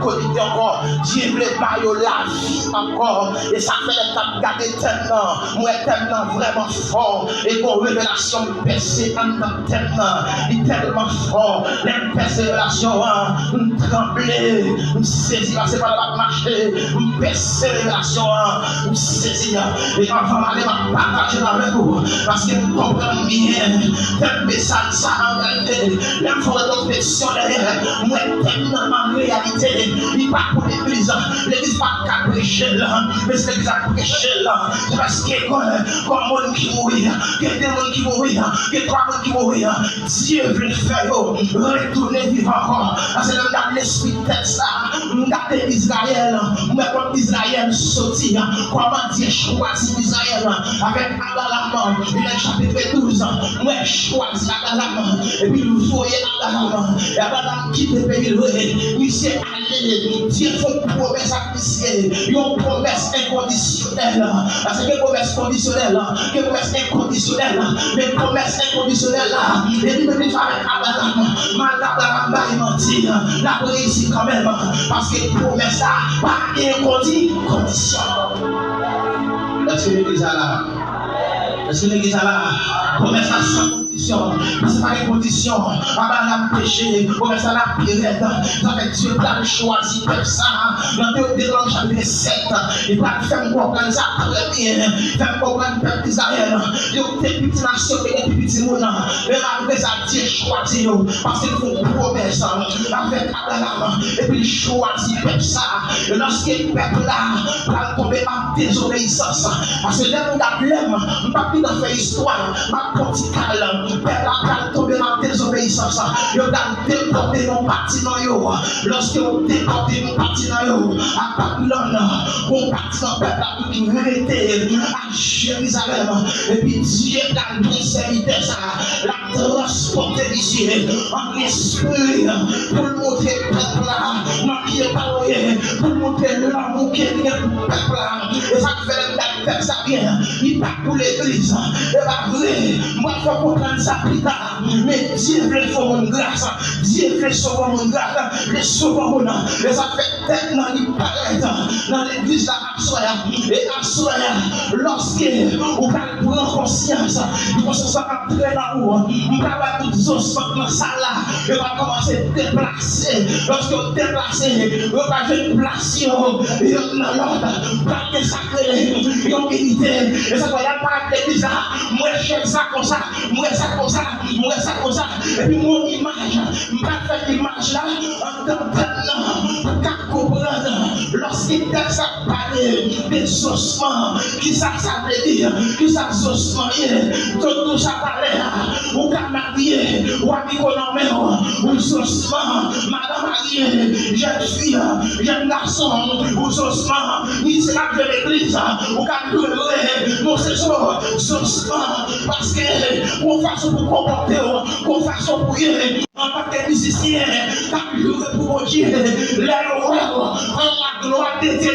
connecté encore. Dieu voulait pas la vie encore. Et ça fait le temps de garder tellement. Moi, tellement vraiment fort. Et pour révélation, percée en tant tellement. Il est tellement fort. Les percées révélation, nous trembler, nous saisir. C'est pas là marcher. Nous percer révélation, nous saisir. Et avant d'aller partager avec vous. Parce que nous comprenons bien. Tel message, ça en réalité. L'information derrière. Moi, tellement en réalité. Il pas pour l'église. L'église pas qu'à prêcher là. Mais c'est l'église à prêcher là. C'est parce que comme monde qui mourit, que des gens qui mourir, que trois gens qui mourir. Dieu veut faire retourner vivre encore. Parce que dans l'esprit de ça, nous avons Israël. Nous avons Israël sorti. Comment Dieu choisit Israël avec Abraham. Il a chapitre 12. Moi, choisi Abraham. Et puis, nous voyons Abraham. Et Abraham quitte le pays. Il s'est allé. Dieu fait une promesse à Christ. Une promesse inconditionnelle. Parce que promesse conditionnelle. Que promesse inconditionnelle. Mais promesse inconditionnelle là. Et puis, même avec Abraham. Mal Abraham va y mentir. La réussi quand même. Parce que promesse ça, pas condition. Est-ce que l'église est là? Est-ce que l'église est là? Promesse ça sans condition. C'est pas une condition. Abraham péché. Promesse ça la pirate. Ça fait Dieu qui choisi comme ça. Dans Deutéronome chapitre 7. Il va faire comprendre ça très bien. Faire comprendre le peuple d'Israël. Il y a des petites nations et des petits mondes. Mais malgré ça, Dieu choisit. Parce qu'il faut une promesse avec Abraham. Et puis il choisit comme ça. Et lorsque le peuple là va tomber en désobéissance. Parce que là, on a l'aime. On ne va plus dans faire histoire. Ma petite calme. Père là, tomber en désobéissance. Il va déporter mon parti dans yo. Lorsque on déporte mon parti dans yo. À Babylone, on partit dans le peuple qui était à Jérusalem. Et puis Dieu a bien serviteur ça, la transporter ici en esprit pour montrer le peuple là, qui est parlé, pour montrer l'amour qui est le peuple là. Et ça fait le peuple ça vient, il part pour l'église. Et va vrai, moi il faut comprendre ça plus tard. Mais Dieu veut faire mon grâce, Dieu veut sauver mon grâce, le sauver mon nom. Et ça fait tellement il paraît dans l'église à Soya. Et à Soya, lorsque vous prendre conscience, il faut se sentir très dans vous. Vous avez toutes les choses dans ça là. Et va commencer à déplacer. Lorsque vous déplacez, vous allez placer dans l'ordre. Pas que sacré, une unité. Et ça, il n'y a pas d'église là. Moi, j'aime ça comme ça. Moi, ça comme ça. Moi, ça comme ça. Et puis, mon image, je vais faire l'image là. En tant que comprendre. Lorsqu'il texte a parlé des ossements, qui ça veut dire, qui ça ossements, tout ça parlait, ou canadier, ou abiconomé, ou ossements, madame mariée, jeune fille, jeune garçon, ou ossements, ni c'est la de l'église, ou canadier, non c'est ça, ossements, parce que, qu'on fasse pour comporter, qu'on fasse pour y en tant que musicien, t'as joué pour Dieu, les rois, en la gloire de Dieu.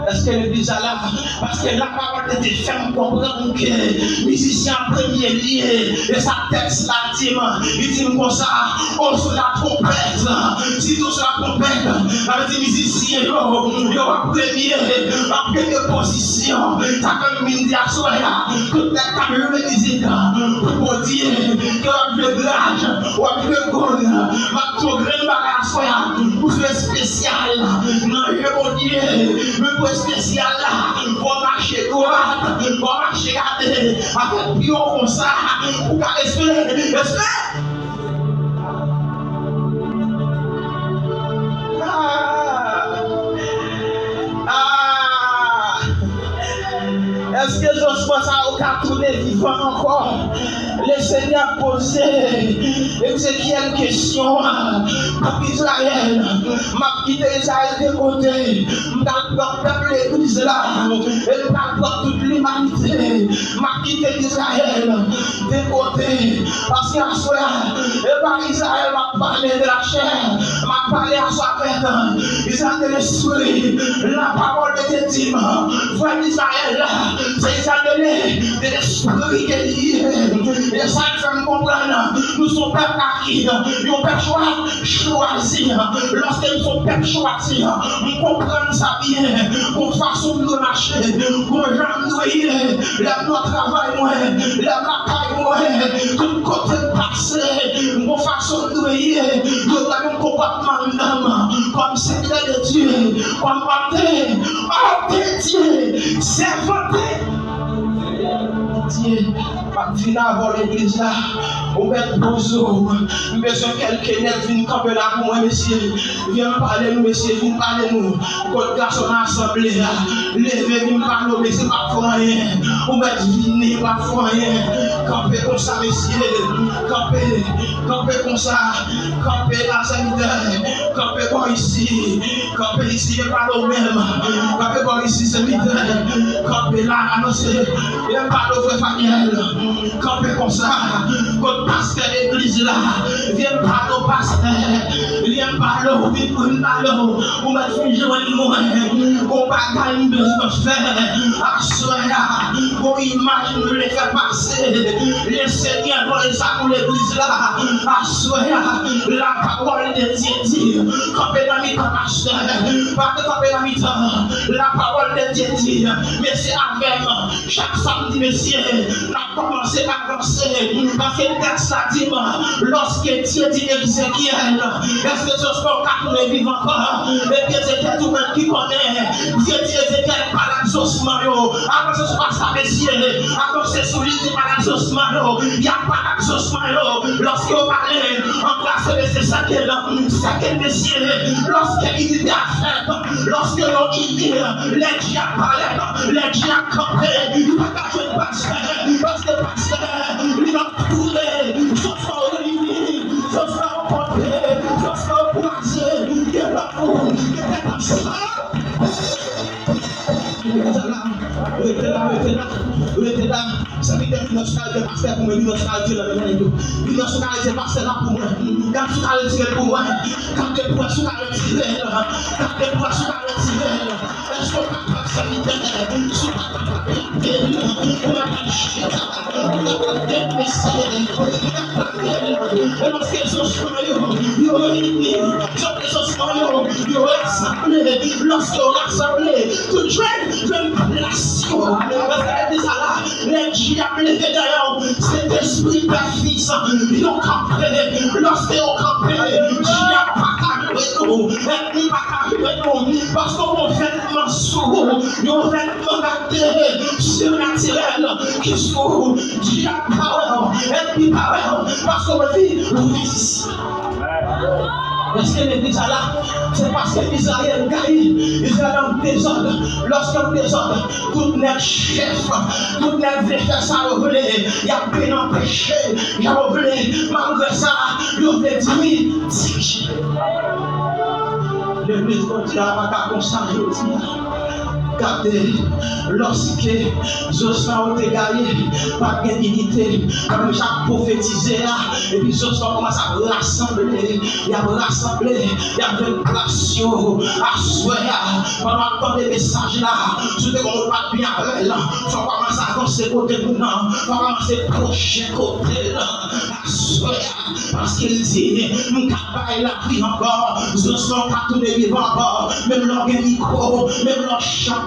Est-ce que l'église est là? Parce que la parole de Dieu fait comprendre que le musicien en premier lieu, et sa texte là dit, il dit comme ça, on se la trompette. Si tout se la trompette, avec les musiciens, il y aura en première position. Ça fait une médiation là, toute la caméra de musique, pour dire que le grage, ou le gold, ma trop grande bagage, pour ce spécial, non, je veux dire, mais spécial là, pour marcher droite, pour marcher garder, avec pion comme ça, pour espérer. Est-ce que je pense à aucun tourner vivant encore? Le Seigneur posait Ézéchiel question pour Israël. M'a quitté Israël de côté. M'a peuple l'église là. Et m'a toute l'humanité. M'a quitté Israël de côté. Parce qu'à soi, et par Israël m'a parlé de la chair. M'a parlé soit faite. Israël de l'esprit, la parole de Dieu dit, frère Israël, c'est Israël de l'esprit qui est lié. Et ça fait me comprendre, nous sommes peuple acquis, nous peuple choisi. Lorsque nous sommes peuple choisi, nous comprenons ça bien, pour façon de marcher, pour jamais noyer, notre travail, la bataille, tout côté passé, pour façon de noyer, nous avons un comportement d'homme, comme Seigneur de Dieu, comme homme de Dieu, servant Dieu. Viens avant l'église là, on met bonjour. Nous besoin quelqu'un qui vient camper là pour moi, monsieur. Viens parler nous, monsieur, viens parler nous. Quand garçon assemblée là, levez, viens parler, mais c'est pas rien. On met venir, pas rien. Camper comme ça, monsieur. Camper comme ça. Camper là, c'est camper bon ici. Camper ici, il parle au même. Camper bon ici, c'est vite. Camper là, annoncer. Il parle au frère Faniel. Campez comme ça, votre pasteur d'église là, viens parler au pasteur, viens parler au ballon, on va finir moi, on va gagner besoin de faire, assoya, on imagine de les faire passer, les seigneurs dans les amours l'église là, assoya, la parole de Dieu dit, campez dans mi-temps pasteur, pas de camper dans mi-temps, la parole de Dieu dit, mais c'est avec chaque samedi, messieurs, la commencer à avancer parce que le texte a dit lorsque Dieu dit Ézéchiel, est-ce que ce soit un vivant encore? Et bien c'est tout le monde qui connaît. Dieu dit Ézéchiel par l'exaucement. Avant que ce soit ça, messieurs, avant que c'est souligné par l'exaucement, il n'y a pas l'exaucement. Lorsque vous parlez en classe, c'est ça qu'elle messieurs, lorsqu'il dit à faire, lorsque l'on dit les diables parlaient, les diables campaient, il n'y a pas de pasteur, parce que pasteur, il a trouvé, je serai réuni, je serai porté, je serai croisé, il est là pour, il est comme ça. Restez là, ça veut dire que notre frère est pasteur pour moi, notre frère est là pour moi, notre frère est pasteur là pour moi, quand tu as retiré pour moi, quand tu as retiré, quand tu as retiré, est-ce qu'on a pas ça lorsque on rassemblé, tout jeune relation. Les diables d'ailleurs, cet esprit père-fils, ils ont campé. Lorsque on campé, diable pas qu'à nous, ennemi pas qu'à nous, parce qu'on fait tellement sourd, on fait tellement gâté, surnaturel, qui sourd, diable power, ennemi power, parce qu'on vit, nous vivons. Est-ce que l'église est là? C'est parce que Israël gagne. Israël est en désordre. Lorsqu'on désordre, tout les chefs, tout les veulent faire ça, vous voulez. Il y a bien empêché. Il y a voulu, malgré ça, vous voulez dire, l'église continue à pas consacrer au Dieu. Regardez, lorsque Joshua a été gagné par dignité, comme chaque prophétisé, et puis Joshua commence à rassembler, il a rassemblé, il y a une relation à souhaiter, pendant attendre des messages là, je te comprends pas bien avec là, il faut commencer à avancer côté nous, il faut commencer à prochain côté là, à souhaiter, parce qu'il dit, nous travaillons la prière encore, Joshua a tout les vivants encore, même l'organico, même leur chant.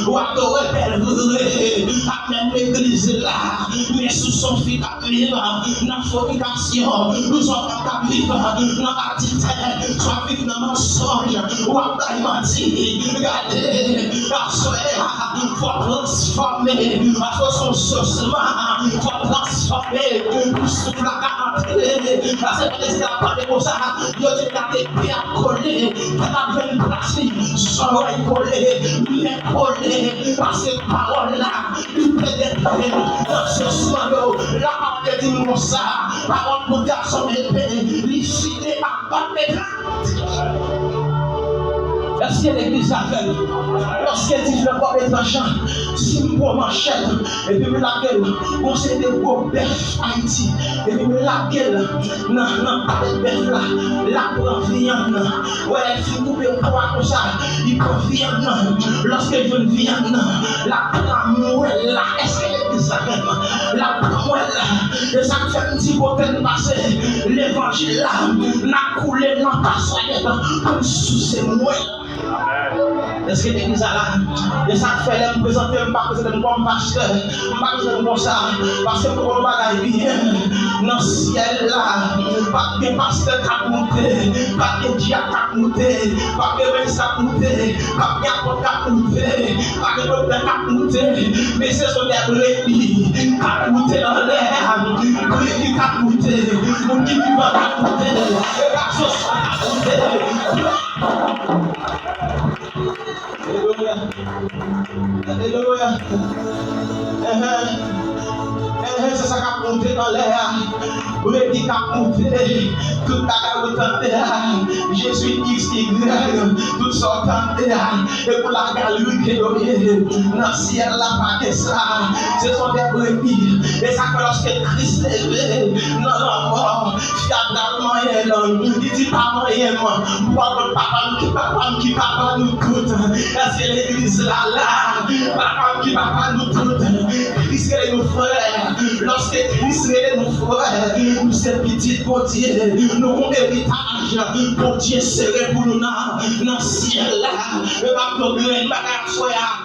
Ou adorer belle même l'église là, mais sous son fils à vivre, dans fornication, nous sommes à vivre, dans l'adultère, soit vivre dans le mensonge, ou à menti, regardez, à soir, il faut transformer, à cause son chaussement, il faut transformer, pour souffler la garantie, parce que les esclaves comme ça, ils ont été bien collés, pendant 20 places, sont collés. Mais collé parce que parole là, il peut être dans ce soir, la parole dit nous ça, parole pour garçon épée, il finit à battre les grands. Est-ce que l'église a fait? Lorsqu'elle dit le corps est tranchant, si je prends ma chaîne, et puis me laquelle, conseil de gros bœuf Haïti, et puis me laquelle, non, pas de bœuf là, la prend viande, ouais, elle fait couper au poids comme ça, il prend viande, lorsque je veux viande, la prend moelle là, est-ce que l'église a fait? La prend moelle là, et ça fait un petit côté de passer, l'évangile là, n'a coulé dans ta soirée, comme sous ses moelles. Est-ce que l'église a là? Et ça fait me présenter, je ne pas présenter comme pasteur, je ne pas présenter comme ça, parce que pour le bagage bien, dans le ciel là, pas de pasteur qui a monté, pas de diable qui a monté, pas de messe qui a monté, pas de apôtre qui a monté, pas de docteur qui a monté, mais ce sont des brebis qui a monté dans l'air, brebis qui a monté, mon qui vivant qui a monté, et la sauce qui a monté. Alléluia. C'est ça qui a monté dans l'air. Brebis qui a monté. Tout a retenter. Jésus-Christ qui grève. Tout sortant. Et pour la galerie qui est dans le ciel, là, pas que ça. Ce sont des brebis. Et ça fait lorsque Christ est levé dans la mort. Fatalement, il dit pas moyen, moi. Papa nous tout. Est-ce que l'église là, papa qui papa nous tout. Christ est nos frères. Lorsque Christ est nos frères, nous sommes petits pour Dieu. Nous avons héritage pour Dieu serré pour nous dans le ciel là. Le bateau de grain,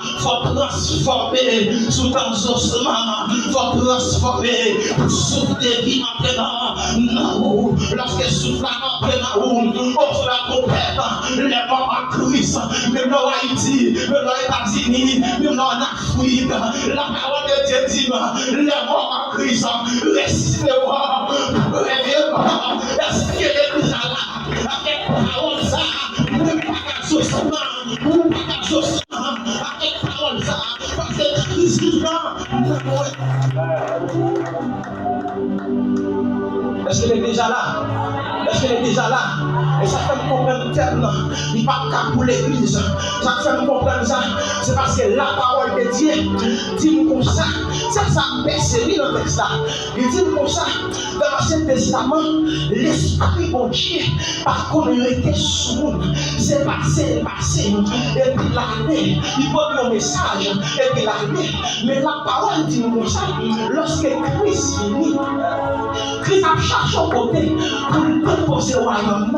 il faut transformer sous ton ossements. Il faut transformer pour souffle de vie en prenant. Non, lorsque souffle en prenant, on se la complète. Les morts en Christ, même dans Haïti, même dans les États-Unis, même en Afrique. La parole de Dieu dit, les morts en Christ, ressuscitez-moi, réveillez-moi. Est-ce que l'église a là, avec parole ça, nous ne pas qu'à saucement, nous ne pas qu'à saucement, avec parole ça, parce que Christ vivant, est-ce que l'église a là? Est-ce que l'église a là? Et ça fait me comprendre tellement. Il n'y a pas de cas pour l'église. Ça fait me comprendre ça. C'est parce que la parole de Dieu dit comme ça. C'est ça qui persévère dans le texte là. Il dit comme ça. Dans l'Ancien Testament, l'Esprit de Dieu, par contre, il était sous nous. C'est passé. Et puis l'année, il donne un message. Et puis l'année. Mais la parole dit comme ça. Lorsque Christ finit, Christ a cherché au côté pour le déposer au royaume.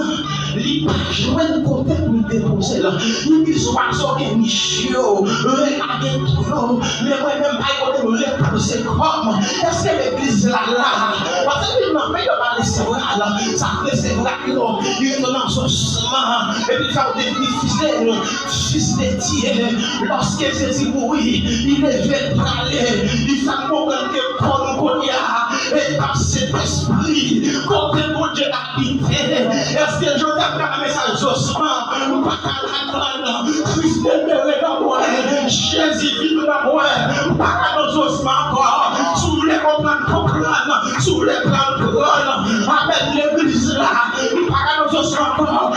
Il n'a pas joué le côté pour le déposer là. Il dit soit sorti Michio, regardez tout, mais moi-même, pas de me reposer comme. Est-ce que l'église là, parce qu'il n'a pas de recevoir là, ça recevoir il est dans son chemin, et puis ça devenir fils de Dieu. Lorsque Jésus mourit, il devait parler, il faut comprendre que comme il y a, et par cet esprit, côté mon Dieu habité. Est-ce que je vais faire un message osement, pas qu'à l'attendre, Christ est dans moi, Jésus vit dans moi, pas qu'à nos ossements encore, sous les comprendre, sous les prendre, avec l'église là, pas qu'à nos ossements encore.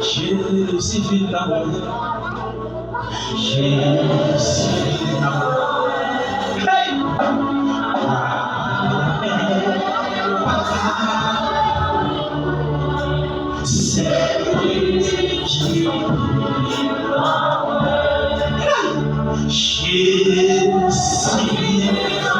Jésus vit dans moi. Jésus vit dans moi. Hey! C'est lui qui vit dans moi. Jésus vit dans moi.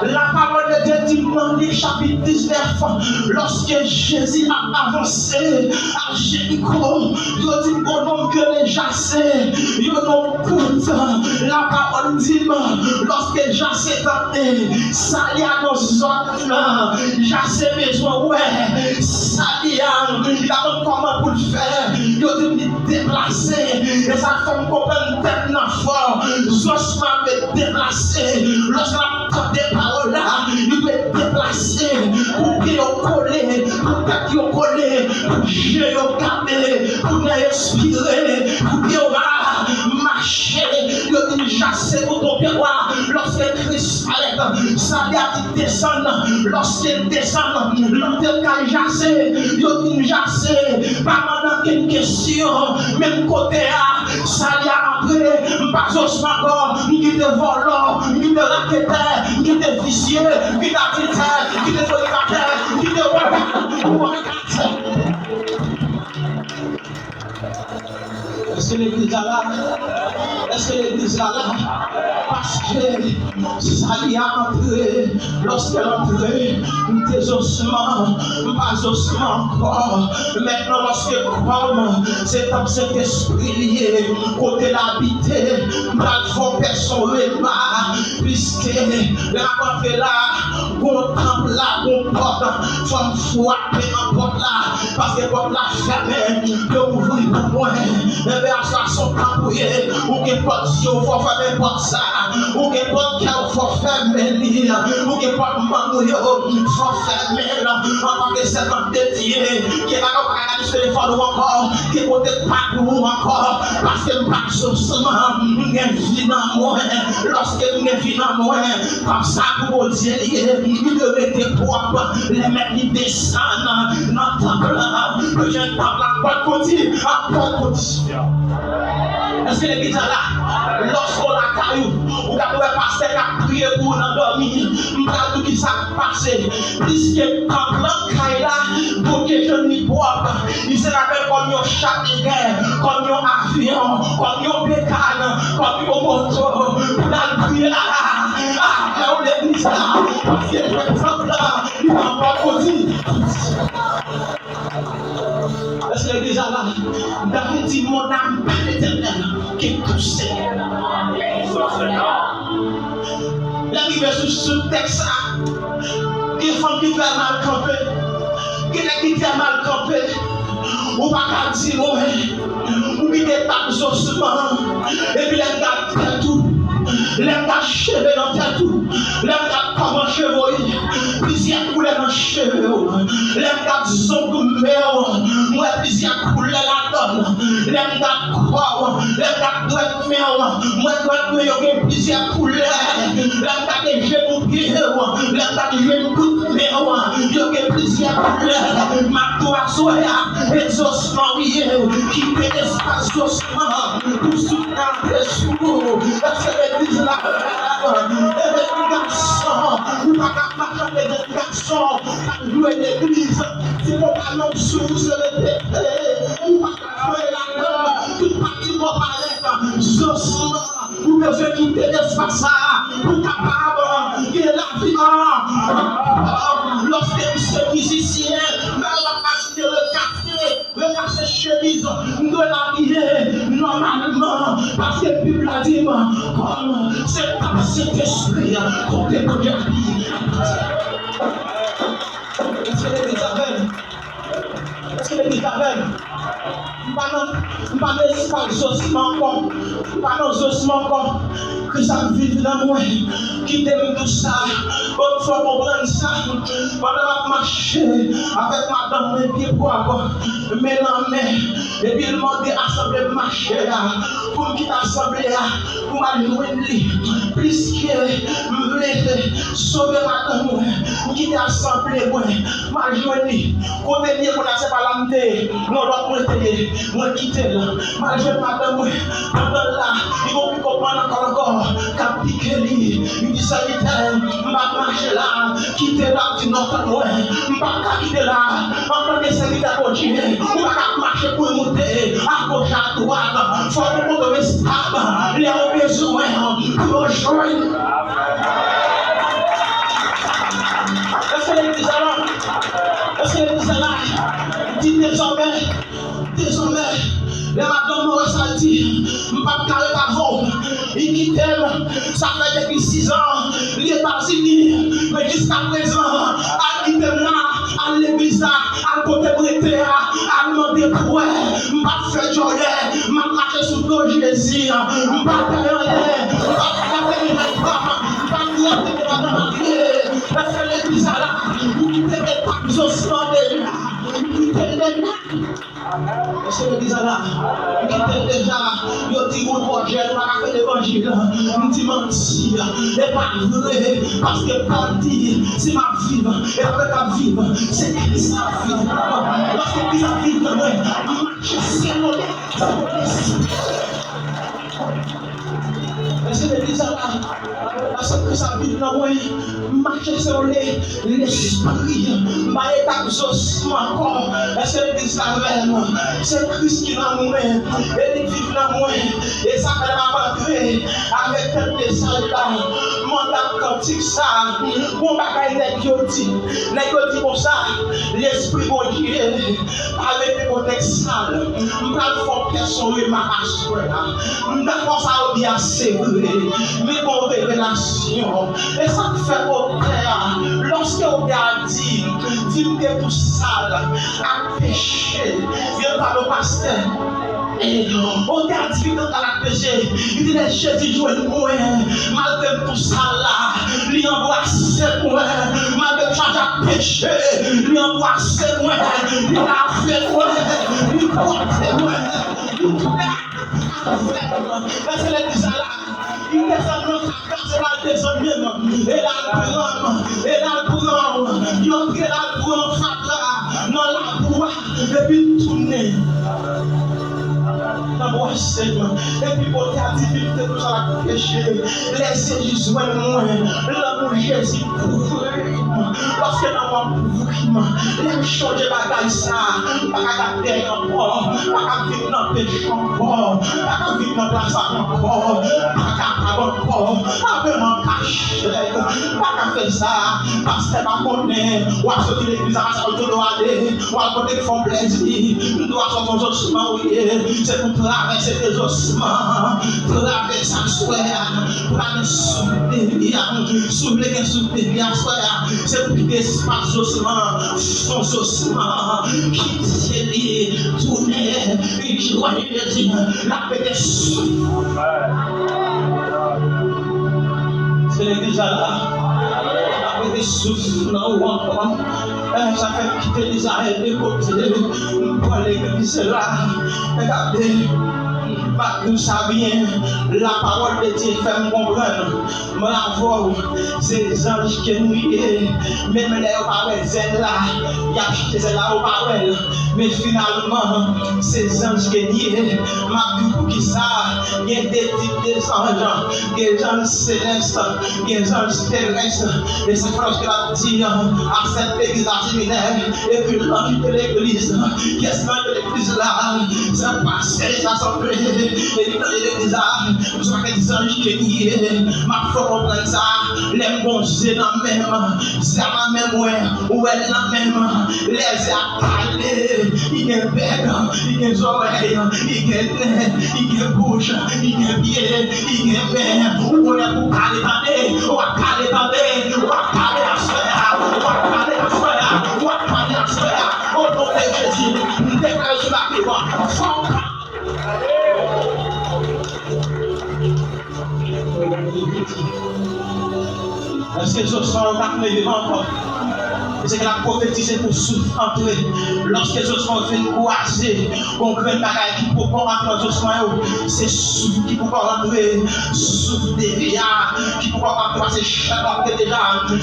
La parole de Dieu dit dans le chapitre 19, lorsque Jésus a avancé à Jéricho, il dit au nom que les jassés, il n'ont coûte. La parole dit, lorsque jassé tenté, ça y a nos zones, jassé besoin, ouais, ça y a, il a comment pour le faire, il dit déplacer, et ça fait comprendre déplacé. Lorsqu'on prend des paroles là, il peut être déplacé pour pied coller, pour tête coller, pour pied garder, pour inspirer, pour pied marcher, il dit chasser pour ton pied. Lorsque Christ arrête, ça y a dit descendre. Lorsqu'il descend, l'autre quand jasser, il dit jasser, pas pendant une question, même côté A, ça y a après, pas osement encore, qui te vole, qui te raqueteur, qui te vicieux, qui t'attitaire, qui te solitaire, qui te regarde. Est-ce que l'église est là? Est-ce que l'église est là? Parce que ça y a entré, lorsqu'elle est entrée, des ossements, pas ossements encore. Maintenant, lorsque comme c'est comme cet esprit lié, côté l'habité, mal font personne ne pas, puisque la porte est là, on campe là, on porte, femme frapper en porte là, parce que porte là fermée, de ouvrir pour moi. À ça sont campouillés, ou que porte si on faut fermer porte ça, ou que porte qu'il faut fermer lire, ou que porte mamouille, faut fermer là, en tant que servant de Dieu, qui va pas regarder sur les folles encore, qui peut être pas pour encore, parce que pas seulement, nous avons vie dans moi, lorsque nous avons vie dans moi, comme ça pour Dieu, il devait être propre, les mecs qui descendent dans le temple, le jeune temple, à porte continue, à porte continue. Est-ce que l'église est là? Lorsqu'on a caillou, ou quand on est pasteur qui a prié pour nous dormir, nous avons tout qui s'est passé. Puisque quand l'homme caille là, pour que je n'y boive, il se rappelle comme un chat de guerre, comme un avion, comme un bécane, comme un moto, pour la prier là. Ah, l'église là, parce que le là, il n'a pas posé. Est-ce que l'église est là? David dit mon âme par l'éternel qui est touchée. L'arrivée sur ce texte, qui font qui fait mal campé, qui fait mal campé, ou pas qu'à dire, ou qui détape ossements, et puis les gars fait tout. Les gars cheveux dans tes tout, les gars comme un cheveu, plusieurs couleurs dans cheveux, les gars sont comme moi plusieurs couleurs la donne, les gars croient, les gars doivent moi doivent plusieurs couleurs, les gars des genoux pieds, les gars des genoux coups de mer, il y a plusieurs couleurs, ma toi soya, exaucement qui fait espace osement pour soutenir tes sous, l'église là, les garçons, nous ne pouvons pas marcher avec les garçons, jouer l'église, si mon ballon sous le pété, nous ne pouvons pas jouer la gueule, tout parti pour parler, Josué, vous devez quitter l'espace pour capable de la vie. Lorsque ce musicien, mais on va acheter le café chemise de la vie, normalement, parce que le Bible a dit, comme c'est par cet esprit qu'on te donne la vie. Est-ce que l'église avait? Est-ce que l'église avait? Pas d'espace osement encore, pas d'osement encore, que ça vive dans moi, qui t'aime tout ça, il faut comprendre ça, pendant que marcher avec madame mes pieds pour avoir, mais non, mais, et puis il m'a dit assembler marcher là, pour quitter l'assemblée là, pour m'allouer lui, puisque je voulais sauver madame, quitter l'assemblée, m'allouer lui, côté lié pour la c'est pas l'amité, non, moi quitter là, ma jeune madame, là, ils vont plus comprendre encore, quand piqué lui, il dit sanitaire, m'a marché là, quitter là, dit non, pas loin, m'a quitter là, en tant que sanitaire continuer, on va marcher pour monter, à gauche, à droite, faut que vous devez stable, les ont besoin, pour rejoindre. Est-ce que l'église est là? Est-ce que l'église est là? Dit désormais, les madames m'ont ressenti, je ne peux pas carrer avant. Il quitte, ça fait depuis 6 ans, les États-Unis, mais jusqu'à présent, à quitter là, à l'église, à côté prêté, à demander pour elle, je ne peux pas faire joyer, je ne peux pas marcher sous le Jésus, je ne peux pas faire rien, je ne peux pas faire rien. Parce que l'église là, vous quittez les papes ossements déjà. Vous quittez les parce que l'église là, vous quittez déjà. Vous dites mon projet, nous avons fait l'évangile. Nous disons mentir. Et pas vrai. Parce que Paul dit, c'est ma vie. Et après ma vie, c'est Christ ma vie. Lorsque Christ a vie, je marche sur l'eau. Est-ce que l'église là, parce que ça vit dans moi, marcher sur l'esprit, ma étape ossements encore. Est-ce que l'église là, c'est Christ qui est dans moi, et il vit dans moi, et ça fait ma rentrer avec un message là, mon cantique ça, mon bagaille n'est que dit pour ça, l'esprit bon Dieu, avec des contextes sales, je ne vais pas faire personne ma race, je ne vais pas ça bien c'est vrai. Mais mon révélation, et ça te fait au clair, lorsque on a dit, vivre tout sale, à pécher, viens par le pasteur. Et on t'a dit dans la péché, il dit les Jésus jouent moi, malgré tout ça là, lui embrasse moi, malgré tout ça à péché, lui embrasse moi, il a fait moi, il porte moi, parce que l'église là, il descend dans sa case, elle descend même, elle a le prend, il entre la prend, dans la boîte, et puis tourner. Et puis pour ta difficulté, tout ça la péché, laissez Jésus moi, l'amour Jésus couvre. Parce que dans mon couvre, les changer bagaille ça, pas qu'à derrière encore, pas qu'à vivre dans le péché encore, pas qu'à vivre dans la place encore, pas qu'à encore, pas vraiment caché, pas qu'à faire ça, parce que ma connaît, ou à sortir l'église à la salle de aller, ou à côté de font plaisir, nous doit sortir nos ossements, oui, c'est pour traverser tes ossements, traverser sa soeur, pour aller soulever bien soeur, c'est pour quitter espace ossements, son ossements, quitter les tourner, une joie de Dieu, la paix des souffles. C'est l'église là. Avec des souffles, ça fait quitter l'Israël de côté. Pour l'église là, regardez, nous savons la parole de Dieu fait me comprendre. Mais la voix, c'est les anges qui nous y même les paroles, c'est là, il y a c'est là aux paroles. Mais finalement, ces anges qui nient, ma vie pour qui ça, il y a des types des anges, des anges célestes, des anges terrestres. Et c'est parce que la dit à cette église à séminaire, et puis l'ange de l'église, qu'est-ce que l'église là, c'est passé, ça s'en et l'église là, nous sommes des anges qui nient, ma foi comprend ça, les bons c'est la même, c'est la même, où elle est la même, les a parlé. Il y a bec, il y a oreilles, il y a nez, il y a bouche, il y a pied, il y a main. On est pour parler d'année, on va parler d'année, on va parler à soi, on va parler à soi, on va parler à soi. Au nom de Jésus, nous déclarons sur la prière. Est-ce que les autres sont parmi encore? C'est que la prophétie c'est pour souffler entrer. Lorsque les ossements viennent croiser, on crée une bagaille qui peut pas rentrer dans les ossements, c'est souffle qui peut pas rentrer, souffle des vieillards qui peut pas rentrer, c'est chaleur que déjà,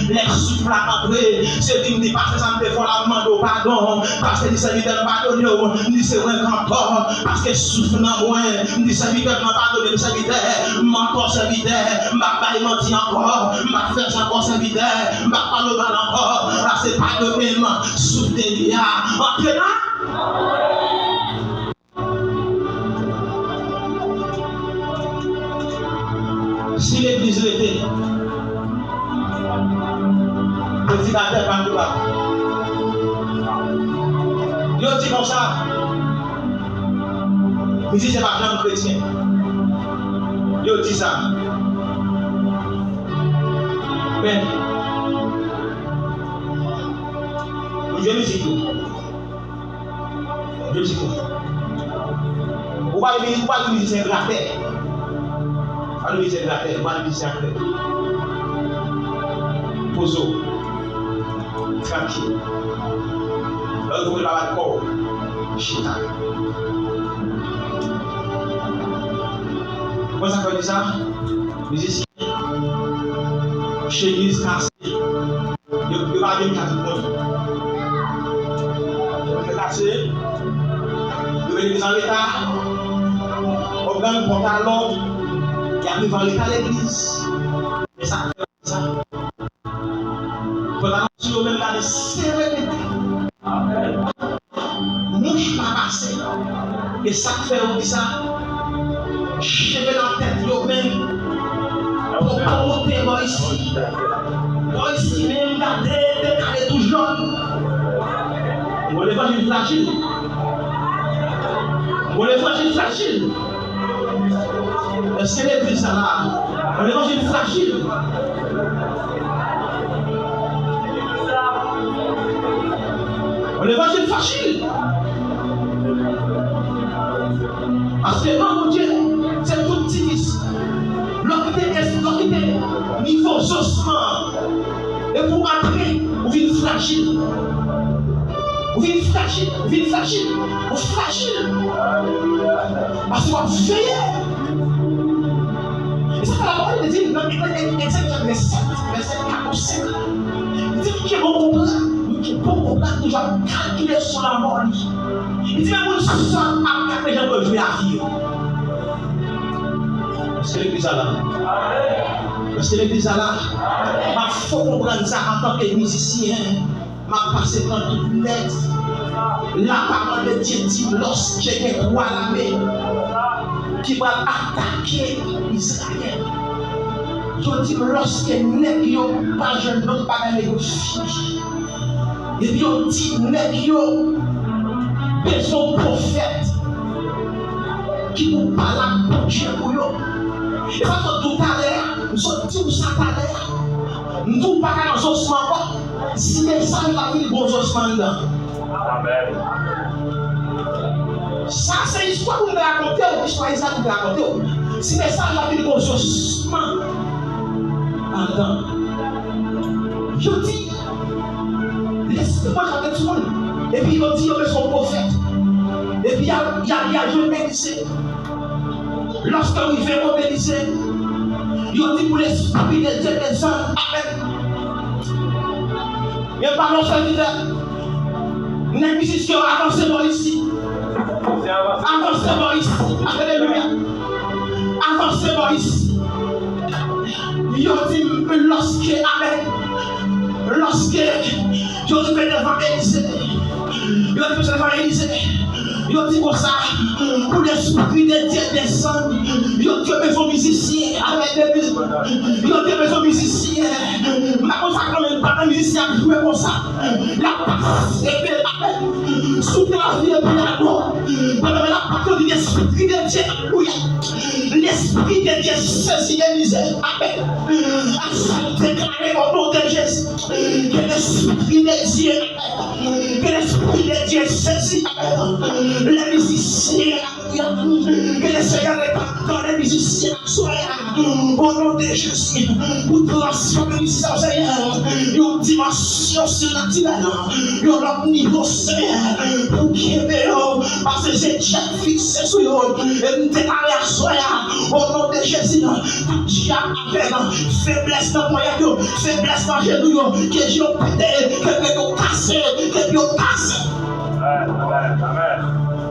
les souffles à rentrer, c'est qui me dit parce que ça me fait la demande au pardon, parce que les serviteurs pardonnent, ni c'est vrai encore, parce que souffle dans moi, ni serviteurs m'ont pardonné, les serviteurs, m'encore serviteur, m'a pas menti encore, m'a fait encore serviteur, m'a pas le mal encore, c'est pas de même sous des liens. Entrez là. Si l'église l'était, le dictateur va nous battre. Il dit comme ça. Il dit c'est pas un chrétien. Il dit ça. Mais je me dis tout. Vous parlez de musicien gratté. Pas de musicien gratté, pas de musicien gratté. Pozo. Tranquille. L'autre vous parle corps. Chita. Pourquoi ça fait ça? Musicien. Chemise cassée. Il va bien casser tout le monde. Il va casser. Il va aller dans l'état. On prend le pantalon. Il arrive dans l'état de l'église. Et ça fait ça. Pendant que vous même gardez sérénité. Mouche pas passé. Et ça fait ça. Cheveux la tête, vous même. Pour monter, moi ici. Moi ici, même, regardez tout jaune. Mon évangile fragile. Mon évangile fragile. Est-ce que l'église est là? Mon évangile fragile. Mon évangile fragile. Parce que non, mon Dieu, c'est tout petit. L'occuper niveau osement. Et pour après, vous vivez fragile. Vous vivez fragile. Vous vivez fragile. Vous fragile. Parce que vous veillez. Et ça, la parole de Dieu, dans Exode verset 45. Il dit qu'il y a bon problème, nous allons calculer sur la mort. Il dit, mais vous savez, après, les gens peuvent jouer la vie. Est-ce que l'église est là? Est-ce que l'église est là? Il faut comprendre ça en tant que musicien. Je passe dans toute lettre. La parole de Dieu dit lorsqu'il y a un roi à la main qui va attaquer Israël. Je dis lorsqu'il n'y a pas jeune homme, pas de fille. Et puis on dit qu'il y a besoin de prophète qui nous parle pour Dieu pour eux. Et ça, tout à l'heure, nous sommes dit ça tout à l'heure. Nous ne pouvons pas dans nos ossements. Si les gens la vie, bon ossements là. Amen. Ça, c'est l'histoire que nous racontons, l'histoire que nous racontons. Si les gens la vie, bon ossements. Attends. Je dis, laissez-moi chanter tout le monde. Et puis, il dit, il son prophète. Et puis, il y a Jean Bénissé. Lorsque il fait obéir, il dit pour l'esprit de Dieu des hommes, amen. Il n'y a pas mon serviteur. Les musiciens avancez-moi ici. Avancez-moi ici. Alléluia. Avancez-moi ici. Il dit lorsque, amen. Lorsque je vais devant Élysée. Il dit devant Élysée. Il dit comme ça, pour l'esprit de Dieu descendre, il dit besoin de musiciens, avec des musiciens, il dit besoin de musiciens, mais comme ça, quand même, pas de musiciens qui jouent comme ça, la passe, et puis la souffle la vie, et puis la mort, la parole de l'esprit de Dieu, alléluia, l'esprit de Dieu saisit Élysée, amen, à ça déclarer au nom de Jésus, que l'esprit de Dieu, que l'esprit de Dieu saisit, amen. Les musiciens, que le Seigneur est dans les musiciens, soyez au nom de Jésus, pour transformer les musiciens, Seigneur, une dimension surnaturelle, un autre niveau, Seigneur, pour qu'il y ait parce que j'ai déjà fixé sur eux, et nous déclarer à soi, au nom de Jésus, tout diable avec faiblesse dans le moyen, faiblesse dans le genou, que Dieu pété, que Dieu cassé, que Dieu cassé. Amen.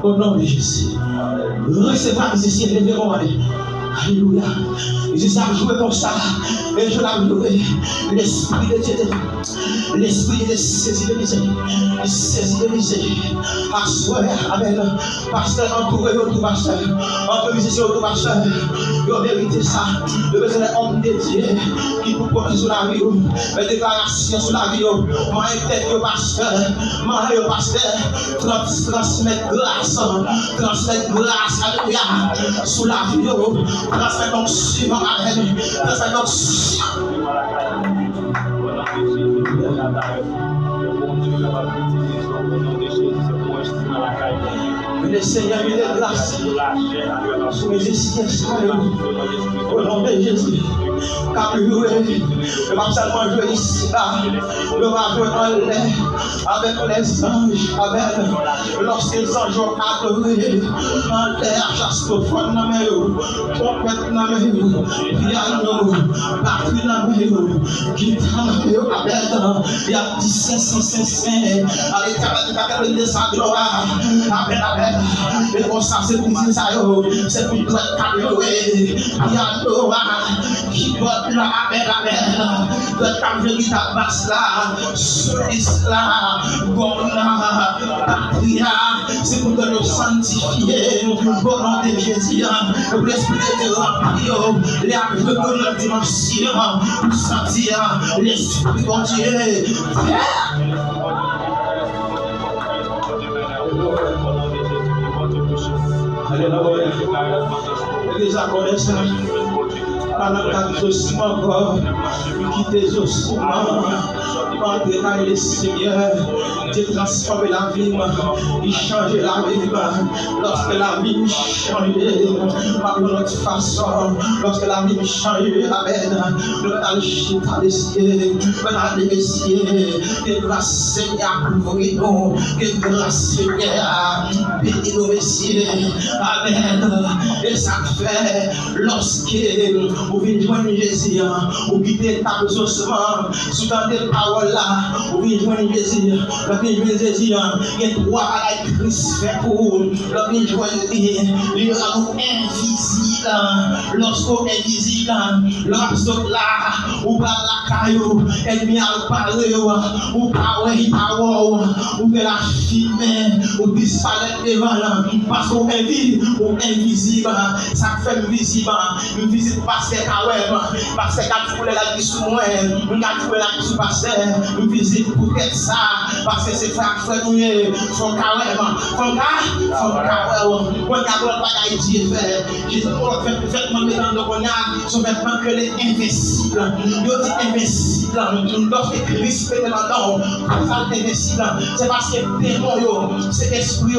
Au nom de Jésus. Recevez les musiciens, levez-vous. Alléluia. Je sais jouer comme ça. Et je l'ai loué. L'esprit de Dieu. L'esprit de saisie de misère. Saisie de misère. Assoir. Amen. Pasteur, entourez votre pasteur. Entourez musicien, votre pasteur. Vous méritez ça. Vous besoin d'un homme de Dieu qui vous porte sur la vie. Mes déclarations sur la vie. Moi, tête pasteur. Moi, pasteur. Transmettre grâce. Transmettre grâce. Alléluia. Sous la vie. Transmettre donc sur ma reine. Transmettre donc sur. Le Seigneur lui de grâce sur mes esprits. Au nom de Jésus. Car loué, le va seulement jouer ici, le va jouer en l'air avec les anges, avec lorsque les anges ont adoré en l'air, chastophone dans mes yeux, trompette dans mes yeux, piano, batterie dans mes yeux, guitare dans mes yeux, avec il y a 17 à l'éternel de sa gloire, avec et comme ça c'est pour ça, c'est pour toi caméoué, piano, keyboard là, avec le caméoué qui tabasse là, soliste là, bon là, patria, c'est pour te le sanctifier, au nom de Jésus, l'esprit de remplir, les âmes de notre dimension, pour sentir l'esprit de Dieu. Alléluia. Les connaissent par la carte de ce corps, quitter les ossements, entrer dans les Seigneur, Dieu transforme la vie, il change la vie. Lorsque la vie change, par notre façon, lorsque la vie change, nous allons chuter les cieux, nous allons les cieux, que grâce Seigneur couvrir nous, que grâce Seigneur bénir nos messieurs. Amen. Et ça fait lorsque vous venez joindre Jésus, vous quittez ta ossements, sous dans des paroles là, vous venez joindre Jésus, vous venez joindre Jésus, il y a trois à Christ fait pour vous, vous venez joindre il rend invisible, lorsqu'on est invisible, lorsque là, ou par la caillou, ennemi à parler, ou parler, ou fait la fumée, ou disparaître devant là, parce qu'on est invisible, ça fait invisible, parce que parce que quand tu voulais la vie sous moi, quand tu voulais la vie sous pasteur, nous visite pour être ça, parce que c'est frère nous, son carême, son carême, regarde le bagage Dieu fait. Jésus fait vêtement dans le cognac, son vêtement que les invincibles, il dit invincible, lorsque Christ fait dedans, ça invincible, c'est parce que démon, c'est esprit,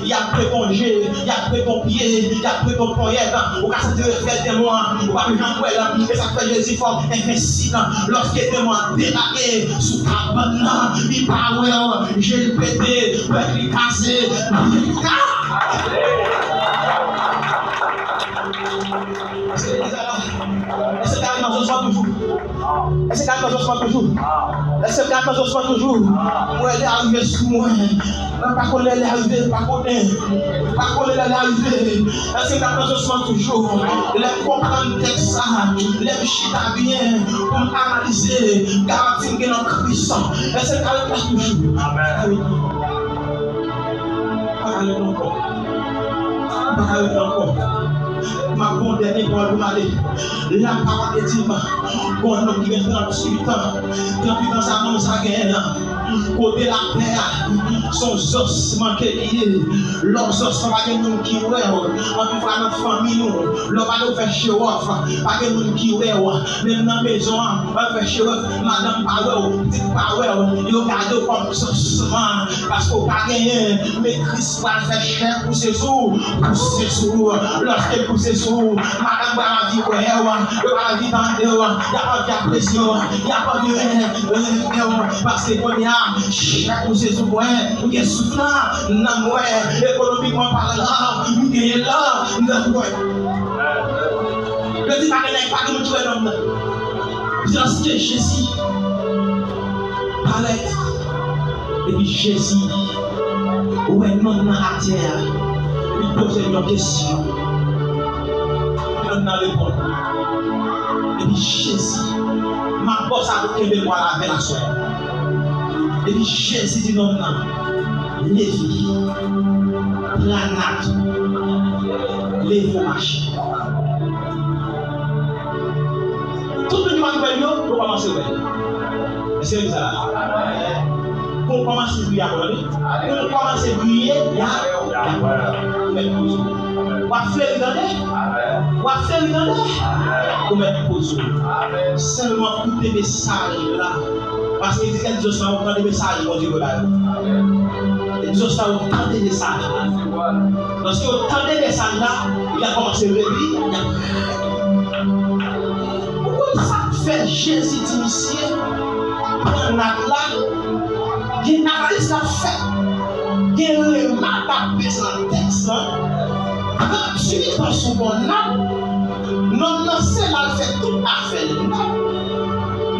il y a pris ton pied, il y a pris ton pied, il y a pris ton poignet, ou quand ça te fait démon, ou pas et ça fait Jésus fort invincible, lorsque démon déraqué sous ta bonne, il parle, j'ai le pété, il cassé, est-ce que carrément je sois toujours? Est-ce que carrément je sois toujours? Est-ce que carrément je sois toujours? Moi, elle est arrivée sous moi. Pas qu'on elle est arrivée, pas qu'on elle est arrivée. Est-ce que carrément je sois toujours? Les comprendre ça, les chita bien, pour analyser, garantir que notre Christ. Est-ce que carrément toujours? Amen. Parlez encore. Parlez encore. Ma bonne dernière pour la parole de Dieu, bon homme qui vient 38 ans, ça annonce la guerre. Côté la terre, son os manqué lié. Leurs os sont pas des gens qui ouvrent. On peut faire notre famille, nous. L'on va nous faire show off. Pas des gens qui ouvrent. Même dans la maison, on fait show off. Madame Powell, petite Powell, il regarde comme ça. Parce qu'on n'a pas gagné. Mais Christ va faire cher pour ses sous. Pour ses sous. Lorsqu'il pour ses sous, madame va la vie pour elle. Il va la vie dans elle. Il n'y a pas de pression. Il n'y a pas de rien. Parce que qu'on y a. Chaque chose est souffrant, nous sommes souffrants, nous sommes économiquement parlant, nous sommes là, nous sommes là. Le dit pas que nous tuons l'homme. Parce que Jésus parlait, et puis Jésus, où est non dans la terre, il pose une question. Il n'a répondu. Et puis Jésus, ma bosse a trouvé moi la veille la soirée. Et puis Jésus dit non, Lévi, planate, les faux marchés. Tout le monde pour commencer à briller. C'est ça. Pour commencer à briller, pour commencer à briller, il y a seulement pour des messages là. Parce qu'il dit que Dieu s'en prend des messages, mon Dieu. Zosa a tenté des messages. Lorsque vous tentez des messages là, il a commencé à réveiller. Pourquoi ça fait Jésus d'initié? Prendre là, il y a une analyse à faire. Il y a une remarque à faire dans le texte. Quand tu es dans son bon âme, non, c'est là fait toute affaire.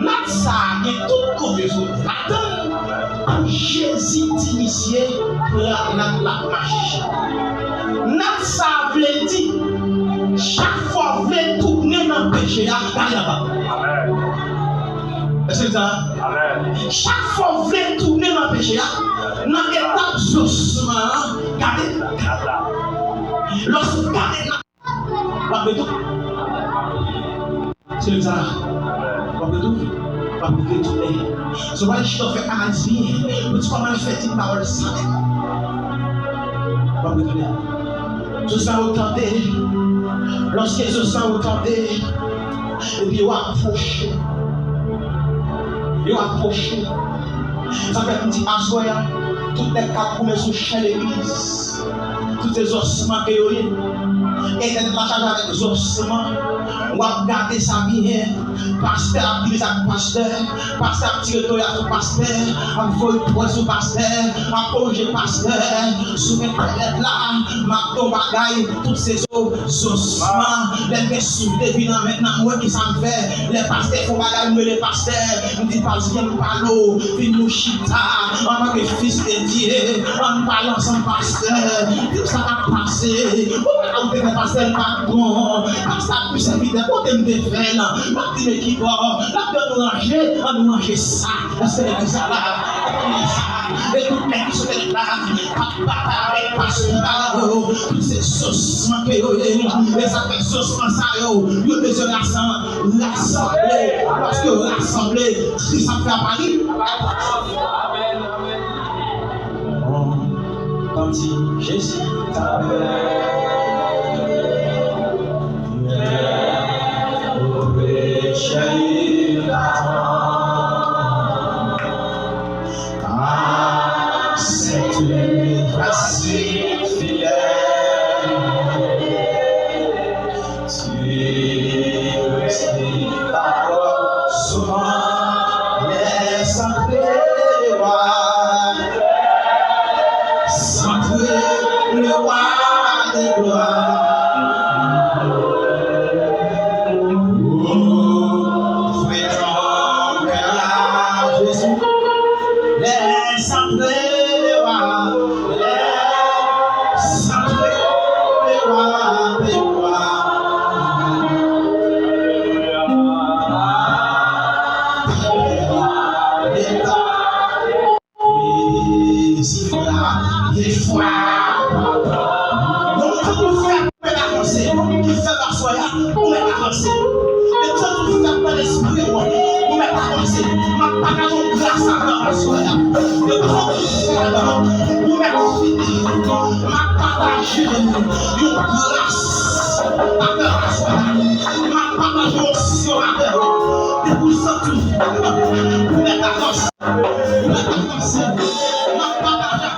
Là, ça, il y a toute confusion. Attends, Jésus d'initié prend la marche. Là, ça veut dire, chaque fois que vous voulez tourner dans le péché, il y a là-bas. Est-ce que ça? Chaque fois que vous voulez tourner dans le péché, dans l'étape doucement, gardez. Lorsque vous gardez là, c'est le ça. Pas pour détourner. C'est pourquoi je dois faire analyse bien. Mais tu vas mal faire une parole sainte. Pas pour détourner. Je sens autanté. Lorsque je sens autanté, et puis il va approcher. Il va approcher. Ça fait un petit assoyant. Toutes les cas pour mettre sous chaîne l'église. Tous les ossements que vous avez. Et elle va charger avec les ossements. On va regarder sa vie. Pasteur a tiré sa pasteur. Pasteur a tiré son pasteur. On va le sur pasteur. On va plonger pasteur. Sous mes têtes là. Ma tombe bagaille. Toutes ces ossements. Les messieurs devinent maintenant. Moi qui ça me fait. Les pasteurs font bagaille. Mais les pasteurs. On dit pas bien par l'eau. Puis nous chita. On va que fils de Dieu. On parle ensemble pasteur. Tout ça va passer. On va faire pasteur pardon. Pasteur plus évident. Quand tu me défais là. Martin qui va. Là, nous ranger ça. C'est ça là. Et tout le monde qui se fait là. Papa, pasteur. Toutes ces ossements que vous avez. Les affaires ossements ça. Vous avez besoin de l'assembler. Parce que l'assembler, si ça fait à Paris. Quand Jésus t'appelle, au péché ah, c'est une grâce fidèle. Tu expliques parole souvent, laisse entrer les rois. Le roi des gloires. Oh, fais ton cœur à Jésus. Laisse entrer le roi. Laisse entrer le roi des gloires. Des fois. Donc, quand vous faites, vous pouvez avancer. Quand vous faites la soirée, vous pouvez avancer. Mais quand vous faites pas l'esprit, vous pouvez avancer. Ma parole de grâce à la soirée. Mais quand vous faites la vous pouvez finir. Ma parole de grâce à la soirée. Ma parole de sion à terre. Et vous sentez, vous pouvez avancer. Vous pouvez avancer. Ma parole de